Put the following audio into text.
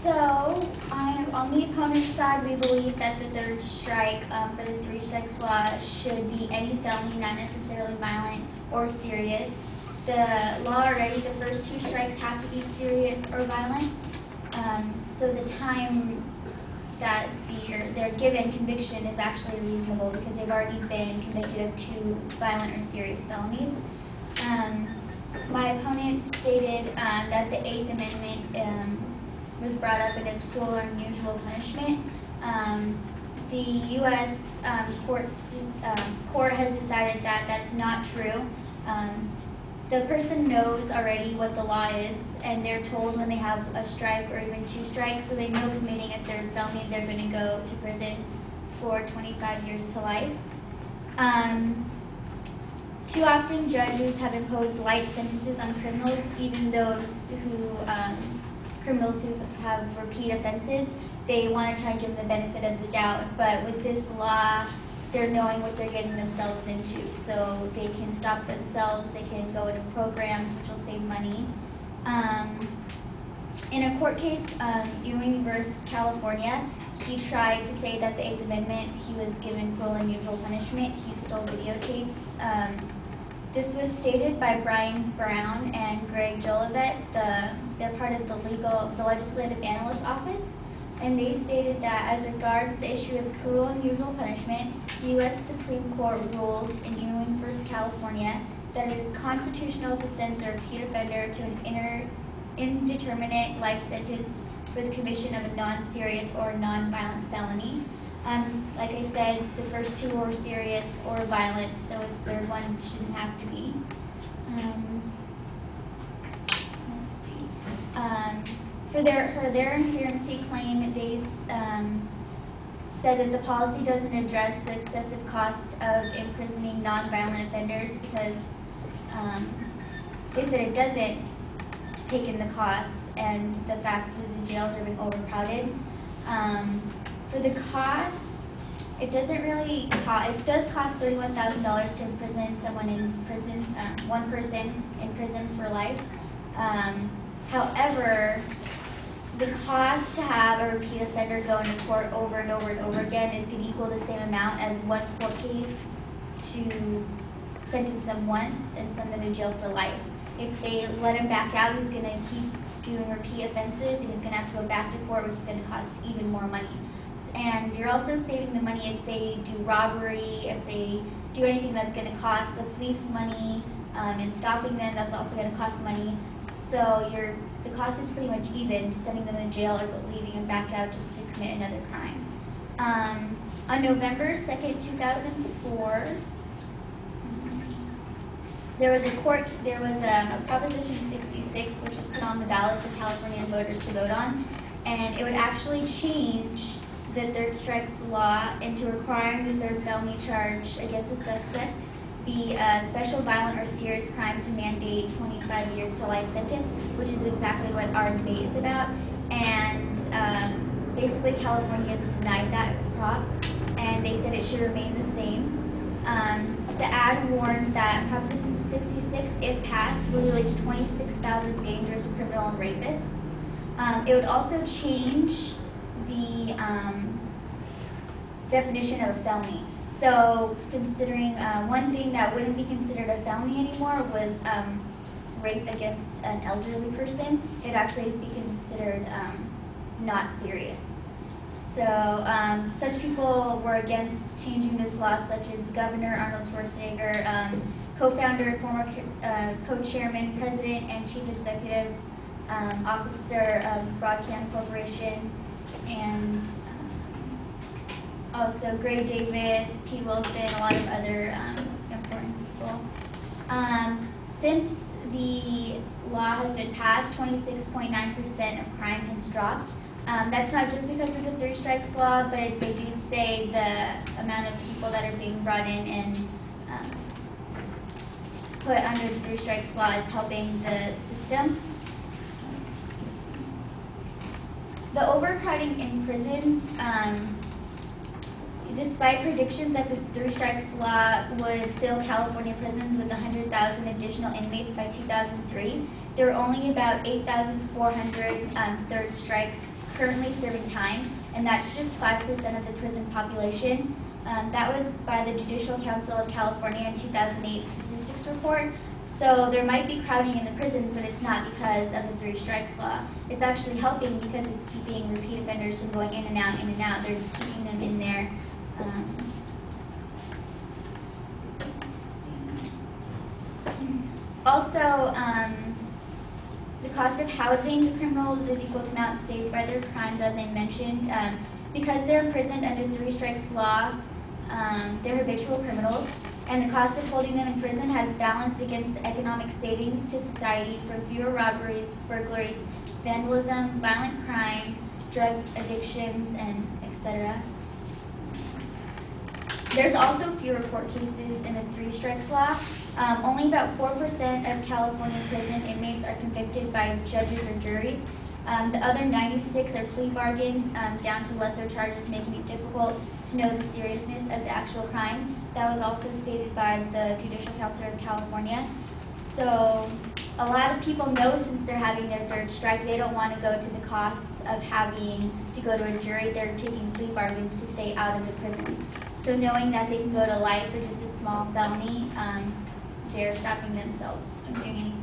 So, on the opponent's side, we believe that the third strike for the three strikes law should be any felony, not necessarily violent or serious. The law already, the first two strikes have to be serious or violent. So the time that they're given conviction is actually reasonable because they've already been convicted of two violent or serious felonies. My opponent stated that the Eighth Amendment was brought up against cruel or unusual punishment. The U.S. Court has decided that that's not true. The person knows already what the law is, and they're told when they have a strike or even two strikes, so they know committing a third felony they're going to go to prison for 25 years to life. Too often judges have imposed light sentences on criminals, even those criminals who have repeat offenses. They want to try and give them the benefit of the doubt, but with this law, they're knowing what they're getting themselves into, so they can stop themselves, they can go into programs which will save money. In a court case, Ewing versus California, he tried to say that the Eighth Amendment, he was given cruel and unusual punishment. He stole videotapes. This was stated by Brian Brown and Greg Jolivet. They're part of the Legislative Analyst Office, and they stated that as regards the issue of cruel and unusual punishment, the U.S. Supreme Court ruled in Ewing versus California that it is constitutional to sentence a repeat offender to an indeterminate life sentence for the commission of a non-serious or non-violent felony. Like I said, the first two were serious or violent, so the third one shouldn't have to be. For their inherency claim, they said that the policy doesn't address the excessive cost of imprisoning non-violent offenders because they said it doesn't take in the cost and the fact that the jails are being overcrowded. For the cost, it doesn't really cost. It does cost $31,000 to imprison someone in prison, one person in prison for life. However, the cost to have a repeat offender go into court over and over and over again is going to equal the same amount as one court case to sentence them once and send them to jail for life. If they let him back out, he's going to keep doing repeat offenses, and he's going to have to go back to court, which is going to cost even more money. And you're also saving the money if they do robbery, if they do anything that's going to cost the police money, and stopping them, that's also going to cost money. So the cost is pretty much even, sending them to jail or leaving them back out just to commit another crime. On November 2nd, 2004, there was a Proposition 66, which was put on the ballot for California voters to vote on, and it would actually change the third strike law into requiring the third felony charge against the suspect be a special violent or serious crime to mandate 25 years to life sentence, which is exactly what our debate is about. And basically California denied that prop, and they said it should remain the same. The ad warned that Proposition 66, if passed, would release 26,000 dangerous criminal and rapists. It would also change the definition of a felony. So, considering one thing that wouldn't be considered a felony anymore was rape against an elderly person, it'd actually be considered not serious. So, such people were against changing this law, such as Governor Arnold Schwarzenegger, co-founder, former co-chairman, president, and chief executive officer of Broadcast Corporation, and also Gray Davis, P. Wilson, a lot of other important people. Since the law has been passed, 26.9% of crime has dropped. That's not just because of the three strikes law, but they do say the amount of people that are being brought in and put under the three strikes law is helping the system. The overcrowding in prisons, despite predictions that the three strikes law would fill California prisons with 100,000 additional inmates by 2003, there were only about 8,400 third strikes currently serving time, and that's just 5% of the prison population. That was by the Judicial Council of California in 2008 statistics report. So there might be crowding in the prisons, but it's not because of the 3 strikes law. It's actually helping because it's keeping repeat offenders from going in and out, in and out. They're just keeping them in there. Also, the cost of housing the criminals is equal to amount saved by their crimes, as I mentioned. Because they're imprisoned under 3 strikes law, they're habitual criminals, and the cost of holding them in prison has balanced against the economic savings to society from fewer robberies, burglaries, vandalism, violent crime, drug addictions, and etc. There's also fewer court cases in the 3 strikes law. Only about 4% of California prison inmates are convicted by judges or juries. The other 96 are plea bargains down to lesser charges, making it difficult to know the seriousness of the actual crime. That was also stated by the Judicial Council of California. So a lot of people know since they're having their 3rd strike, they don't want to go to the cost of having to go to a jury. They're taking plea bargains to stay out of the prison. So knowing that they can go to life for just a small felony, they're stopping themselves from doing anything.